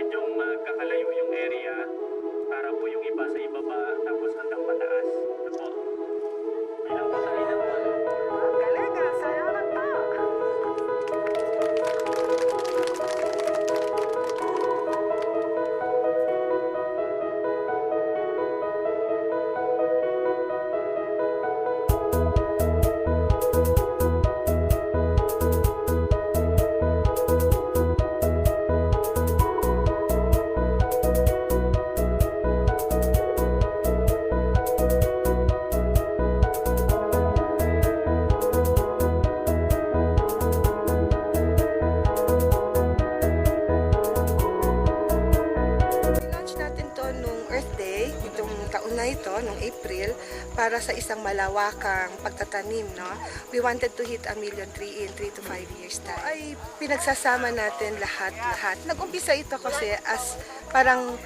medyo magkakalayo yung area para po yung iba sa ibaba tapos hanggang pataas. Ito po. Ilang po tayo na po. Galing, saya na to. Ito nung April para sa isang malawakang pagtatanim, no? We wanted to hit 1 million tree in 3 to 5 years time. Ay pinagsasama natin lahat. Nag-umpisa ito kasi as parang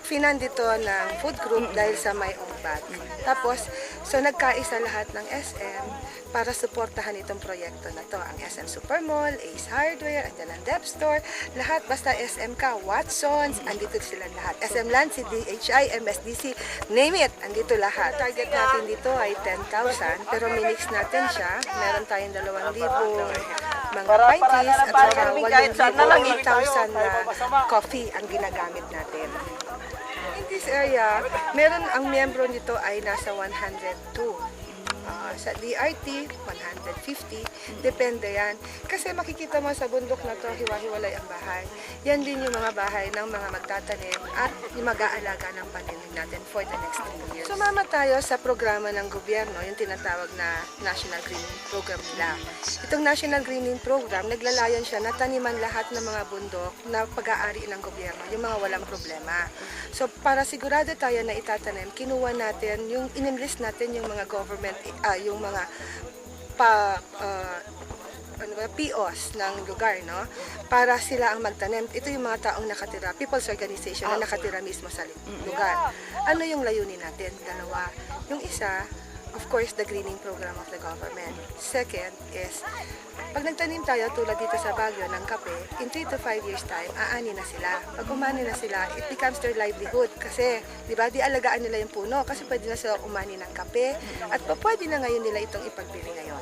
finand ito ng food group dahil sa my own bag. Tapos, so nagkaisa lahat ng SM para suportahan itong proyekto na to. Ang SM Supermall, Ace Hardware, andyan ang Dep Store, lahat basta SM ka, Watsons, andito sila lahat. SM Lansi, DHI, MSDC, name it, andito lahat. Target natin dito ay 10,000, pero minix natin siya. Meron tayong 2,000 mga pinties at saka 8,000 na coffee ang ginagamit natin. In this area, meron ang miyembro nito ay nasa 102. Sa DRT, 150. Depende yan. Kasi makikita mo sa bundok na to, hiwa-hiwalay ang bahay. Yan din yung mga bahay ng mga magtatanim at yung mag-aalaga ng paninim natin for the next 3 years. Sumama tayo sa programa ng gobyerno, yung tinatawag na National Greening Program nila. Itong National Greening Program, naglalayon siya na taniman lahat ng mga bundok na pag-aari ng gobyerno, yung mga walang problema. So, para sigurado tayo na itatanim, kinuha natin, yung in-enlist natin yung mga government, yung mga POs ng lugar, no? Para sila ang magtanim. Ito yung mga taong nakatira, people's organization na nakatira mismo sa lugar. Ano yung layunin natin? Dalawa. Yung isa, of course, the greening program of the government. Second is, pag nagtanim tayo tulad dito sa Baguio ng kape, in 3 to 5 years time, aani na sila. Pag umani na sila, it becomes their livelihood. Kasi, di ba, di alagaan nila yung puno kasi pwede na sila umani ng kape at pwede na ngayon nila itong ipagbili ngayon.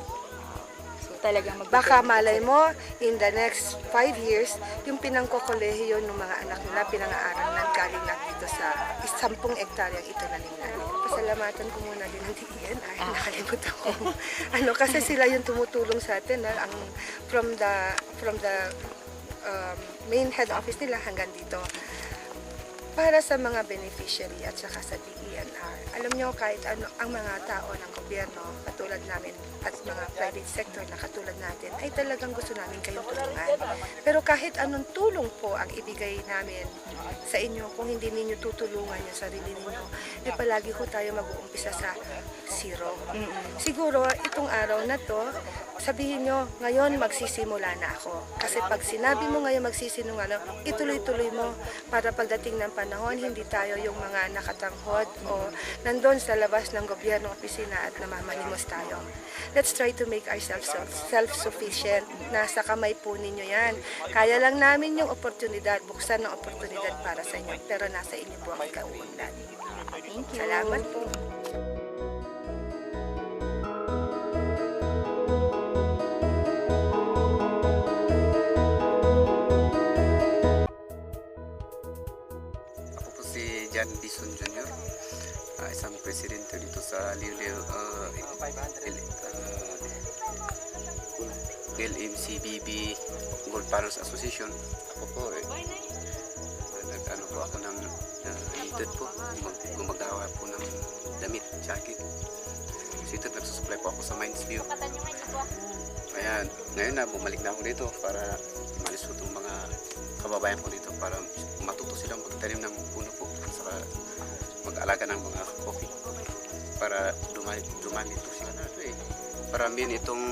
Talagang baka malay mo, in the next 5 years, yung pinangkokolehiyo ng mga anak nila, pinang-aaral na galing na dito sa 10 hektaryang itinanim natin. Pasalamatan ko muna din ang DEN. Ay, nakalimutan ko. Kasi sila yung tumutulong sa atin, ang from the main head office nila hanggang dito. Para sa mga beneficiary at saka sa DENR. Alam nyo, kahit ano ang mga tao ng gobyerno, katulad namin at mga private sector na katulad natin, ay talagang gusto namin kayong tulungan. Pero kahit anong tulong po ang ibigay namin sa inyo, kung hindi ninyo tutulungan yung sarili ninyo, ay palagi ko tayo mag-uumpisa sa zero. Siguro, itong araw na to, sabihin nyo, ngayon magsisimula na ako. Kasi pag sinabi mo ngayon magsisinungaling, ituloy-tuloy mo para pagdating ng panahon, hindi tayo yung mga nakatanghod o nandun sa labas ng gobyerno opisina at namamanimos tayo. Let's try to make ourselves self-sufficient. Nasa kamay po ninyo yan. Kaya lang namin yung oportunidad, buksan ng oportunidad para sa inyo. Pero nasa inyo po ang ikaunlad. Thank you. Salamat po. Jan Dison Jr., isang presidente dito sa LMCBB Gold Partners Association. Ako po nag-ano po ako ng leaded po, gumagawa po ng damit, jacket. So ito, nagsusupply po ako sa Mines View. Kaya ngayon na bumalik na ako dito para imalis ko itong mga kababayan ko dito para matuto silang magtanim ng puno po at saka mag-alaga ng mga coffee para dumami ito sila na ito Paramin itong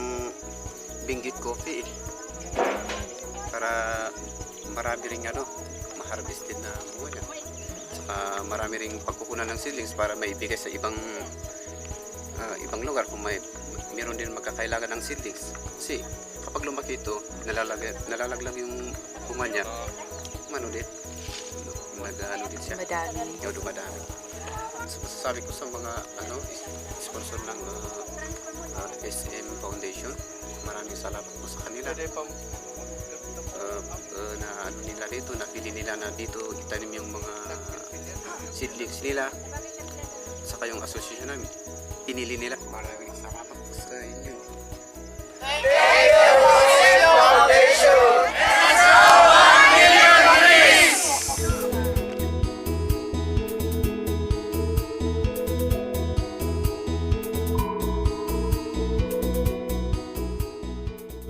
Benguet coffee para marami ring ma-harvest din na bunga niya. Saka marami ring pagkukunan ng seedlings para maibigay sa ibang lugar kung meron din magkakailangan ng seedlings. Kasi kapag lumaki ito, nalalag lang yung bunga niya, ano din, nag-ano din siya. Madami. Yung dumadami. Sabi ko sa mga sponsor ng SM Foundation, maraming salamat po sa kanila. Na ano nila dito, napili nila na dito itanim yung mga seedlings nila. Saka yung association namin, pinili nila. Maraming salamat po sa inyo.